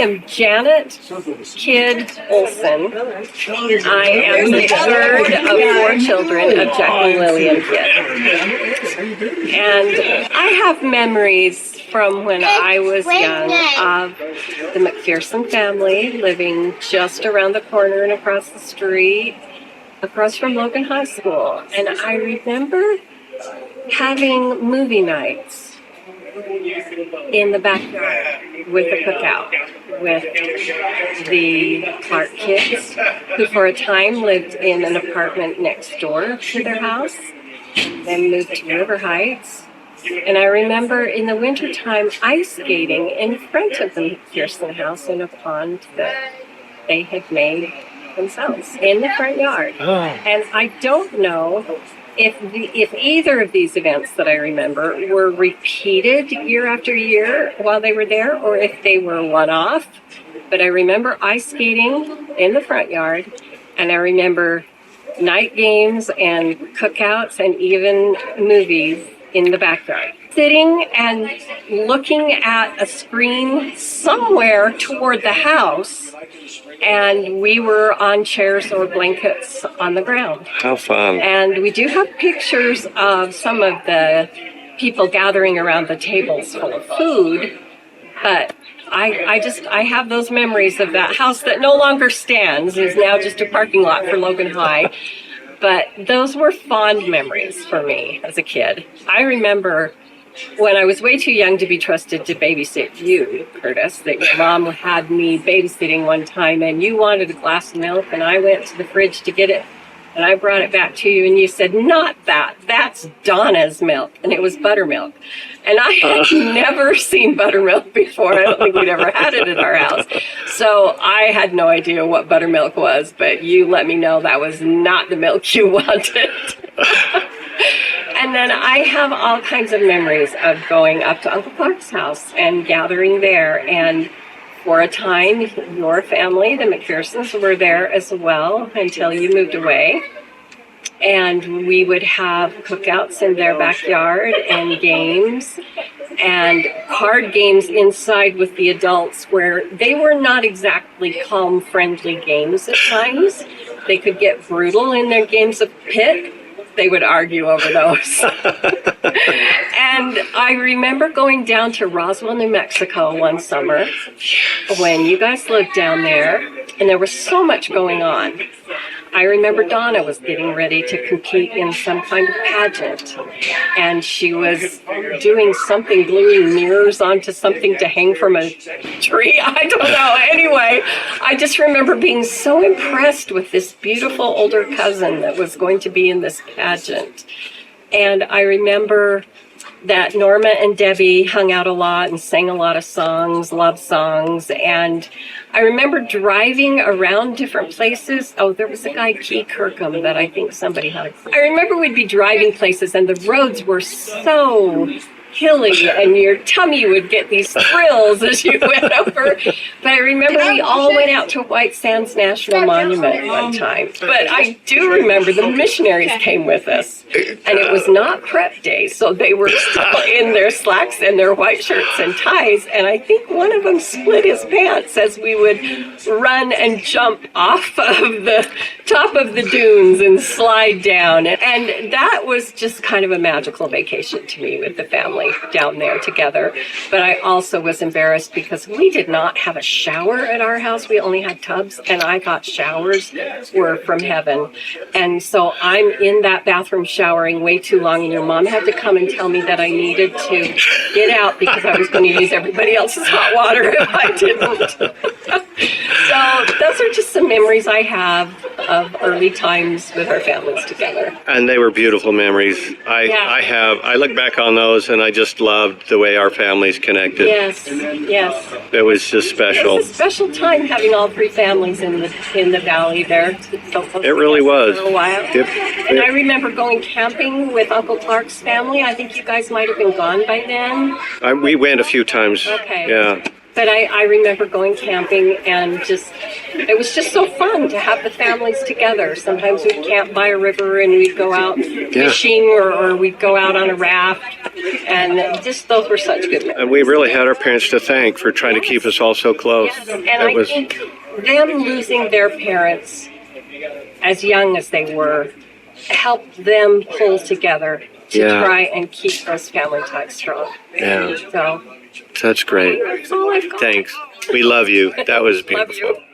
am Janet Kidd Olsen. I am the third of 4 children of Jack and Lillian Kidd. And I have memories from when I was young of the McPherson family living just around the corner and across the street, across from Logan High School. And I remember having movie nights in the backyard with a cookout with the Clark kids, who for a time lived in an apartment next door to their house, then moved to River Heights. And I remember in the wintertime ice skating in front of the McPherson house in a pond that they had made themselves in the front yard. Oh. And I don't know if either of these events that I remember were repeated year after year while they were there, or if they were one-off. But I remember ice skating in the front yard, and I remember night games and cookouts and even movies in the backyard. Sitting and looking at a screen somewhere toward the house, and we were on chairs or blankets on the ground. How fun. And we do have pictures of some of the people gathering around the tables full of food, but I have those memories of that house that no longer stands, is now just a parking lot for Logan High. But those were fond memories for me as a kid. I remember when I was way too young to be trusted to babysit you, Curtis, that your mom had me babysitting one time, and you wanted a glass of milk, and I went to the fridge to get it, and I brought it back to you, and you said, "Not that, that's Donna's milk," and it was buttermilk. And I had never seen buttermilk before. I don't think we'd ever had it at our house. So I had no idea what buttermilk was, but you let me know that was not the milk you wanted. And then I have all kinds of memories of going up to Uncle Clark's house and gathering there. And for a time, your family, the McPhersons, were there as well until you moved away. And we would have cookouts in their backyard and games and card games inside with the adults, where they were not exactly calm, friendly games at times. They could get brutal in their games of pit. They would argue over those. And I remember going down to Roswell, New Mexico one summer when you guys lived down there, and there was so much going on. I remember Donna was getting ready to compete in some kind of pageant, and she was doing something, gluing mirrors onto something to hang from a tree. I don't know. Anyway, I just remember being so impressed with this beautiful older cousin that was going to be in this pageant. And I remember that Norma and Debbie hung out a lot and sang a lot of songs, love songs. And I remember driving around different places. Oh, there was a guy, Key Kirkham, that I think somebody had. I remember we'd be driving places and the roads were so hilly and your tummy would get these thrills as you went over. But I remember we all went out to White Sands National Monument one time. But I do remember the missionaries came with us, and it was not prep day, so they were still in their slacks and their white shirts and ties, and I think one of them split his pants as we would run and jump off of the top of the dunes and slide down. And that was just kind of a magical vacation to me with the family down there together. But I also was embarrassed because we did not have a shower at our house. We only had tubs, and I thought showers were from heaven. And so I'm in that bathroom showering way too long, and your mom had to come and tell me that I needed to get out because I was going to use everybody else's hot water if I didn't. So those are just some memories I have of early times with our families together. And they were beautiful memories. I look back on those, and I just loved the way our families connected. Yes, yes. It was just special. It was a special time having all 3 families in the valley there. It really was. For a while. And I remember going camping with Uncle Clark's family. I think you guys might have been gone by then. We went a few times. Okay. Yeah. But I remember going camping and just it was just so fun to have the families together. Sometimes we'd camp by a river and we'd go out fishing or we'd go out on a raft. And just those were such good memories. And we really had our parents to thank for trying to keep us all so close. Yes. And I think them losing their parents as young as they were helped them pull together to try and keep those family ties strong. Yeah. So that's great. that's all I've got. Thanks. We love you. That was Love beautiful. you.